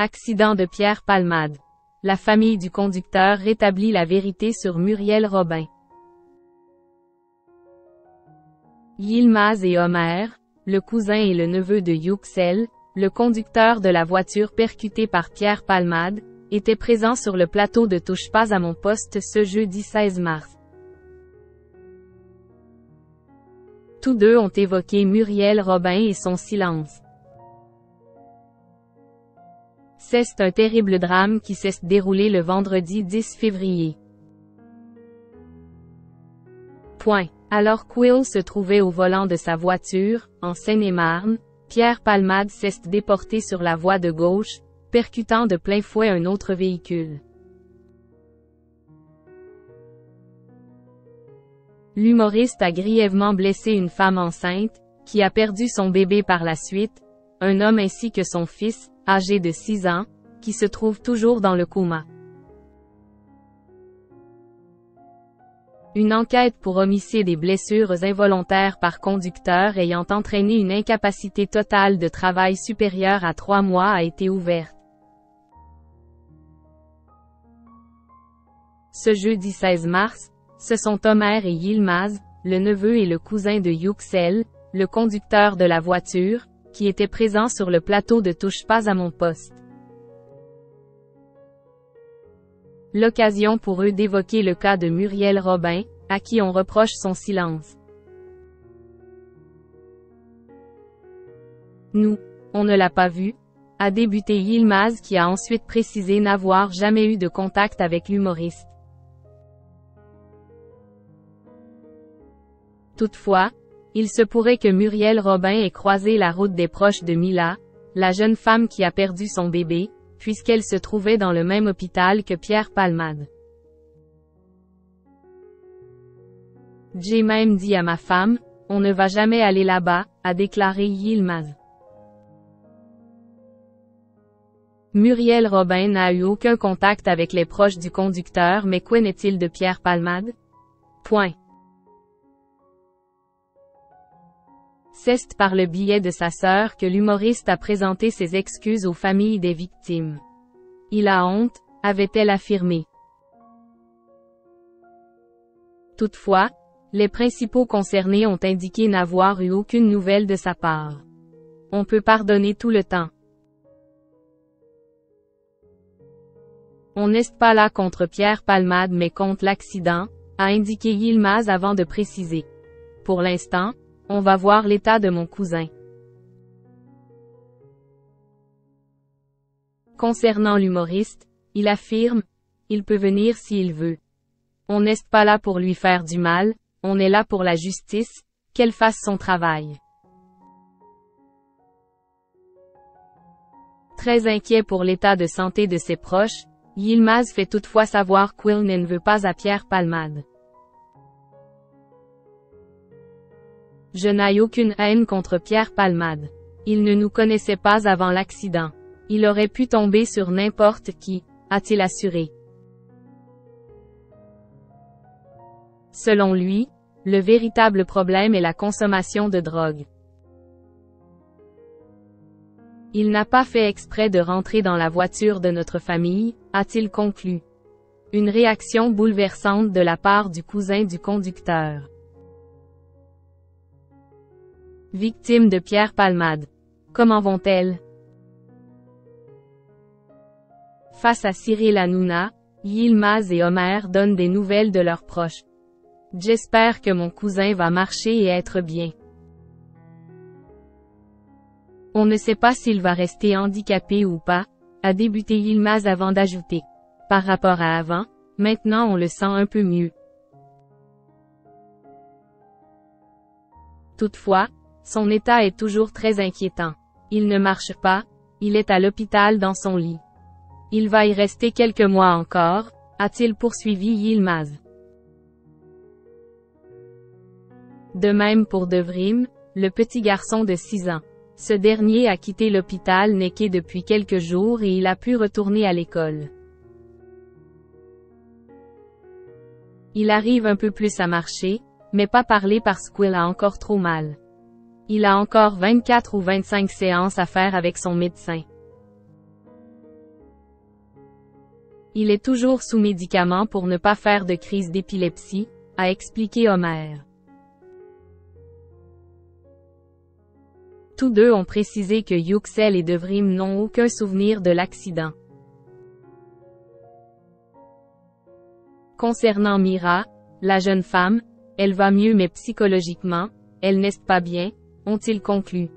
Accident de Pierre Palmade. La famille du conducteur rétablit la vérité sur Muriel Robin. Yilmaz et Homer, le cousin et le neveu de Yüksel, le conducteur de la voiture percutée par Pierre Palmade, étaient présents sur le plateau de Touche pas à mon poste ce jeudi 16 mars. Tous deux ont évoqué Muriel Robin et son silence. C'est un terrible drame qui s'est déroulé le vendredi 10 février. Alors qu'Will se trouvait au volant de sa voiture, en Seine-et-Marne, Pierre Palmade s'est déporté sur la voie de gauche, percutant de plein fouet un autre véhicule. L'humoriste a grièvement blessé une femme enceinte, qui a perdu son bébé par la suite, un homme ainsi que son fils, âgé de 6 ans, qui se trouve toujours dans le coma. Une enquête pour homicide et blessures involontaires par conducteur ayant entraîné une incapacité totale de travail supérieure à 3 mois a été ouverte. Ce jeudi 16 mars, ce sont Homer et Yilmaz, le neveu et le cousin de Yüksel, le conducteur de la voiture, qui étaient présents sur le plateau de Touche pas à mon poste. L'occasion pour eux d'évoquer le cas de Muriel Robin, à qui on reproche son silence. Nous, on ne l'a pas vu, a débuté Yilmaz qui a ensuite précisé n'avoir jamais eu de contact avec l'humoriste. Toutefois, il se pourrait que Muriel Robin ait croisé la route des proches de Mila, la jeune femme qui a perdu son bébé, puisqu'elle se trouvait dans le même hôpital que Pierre Palmade. J'ai même dit à ma femme, on ne va jamais aller là-bas, a déclaré Yilmaz. Muriel Robin n'a eu aucun contact avec les proches du conducteur, mais qu'en est-il de Pierre Palmade? C'est par le biais de sa sœur que l'humoriste a présenté ses excuses aux familles des victimes. Il a honte, avait-elle affirmé. Toutefois, les principaux concernés ont indiqué n'avoir eu aucune nouvelle de sa part. On peut pardonner tout le temps. On n'est pas là contre Pierre Palmade mais contre l'accident, a indiqué Yilmaz avant de préciser. Pour l'instant, on va voir l'état de mon cousin. Concernant l'humoriste, il affirme, il peut venir s'il veut. On n'est pas là pour lui faire du mal, on est là pour la justice, qu'elle fasse son travail. Très inquiet pour l'état de santé de ses proches, Yilmaz fait toutefois savoir qu'Will ne veut pas à Pierre Palmade. Je n'ai aucune haine contre Pierre Palmade. Il ne nous connaissait pas avant l'accident. Il aurait pu tomber sur n'importe qui, a-t-il assuré. Selon lui, le véritable problème est la consommation de drogue. Il n'a pas fait exprès de rentrer dans la voiture de notre famille, a-t-il conclu. Une réaction bouleversante de la part du cousin du conducteur. Victimes de Pierre Palmade. Comment vont-elles? Face à Cyril Hanouna, Yilmaz et Homer donnent des nouvelles de leurs proches. J'espère que mon cousin va marcher et être bien. On ne sait pas s'il va rester handicapé ou pas, a débuté Yilmaz avant d'ajouter. Par rapport à avant, maintenant on le sent un peu mieux. Toutefois, son état est toujours très inquiétant. Il ne marche pas, il est à l'hôpital dans son lit. Il va y rester quelques mois encore, a-t-il poursuivi Yilmaz. De même pour Devrim, le petit garçon de 6 ans. Ce dernier a quitté l'hôpital Necker depuis quelques jours et il a pu retourner à l'école. Il arrive un peu plus à marcher, mais pas parler parce qu'il a encore trop mal. Il a encore 24 ou 25 séances à faire avec son médecin. Il est toujours sous médicaments pour ne pas faire de crise d'épilepsie, a expliqué Homer. Tous deux ont précisé que Yüksel et Devrim n'ont aucun souvenir de l'accident. Concernant Mira, la jeune femme, elle va mieux mais psychologiquement, elle n'est pas bien, ont-ils conclu.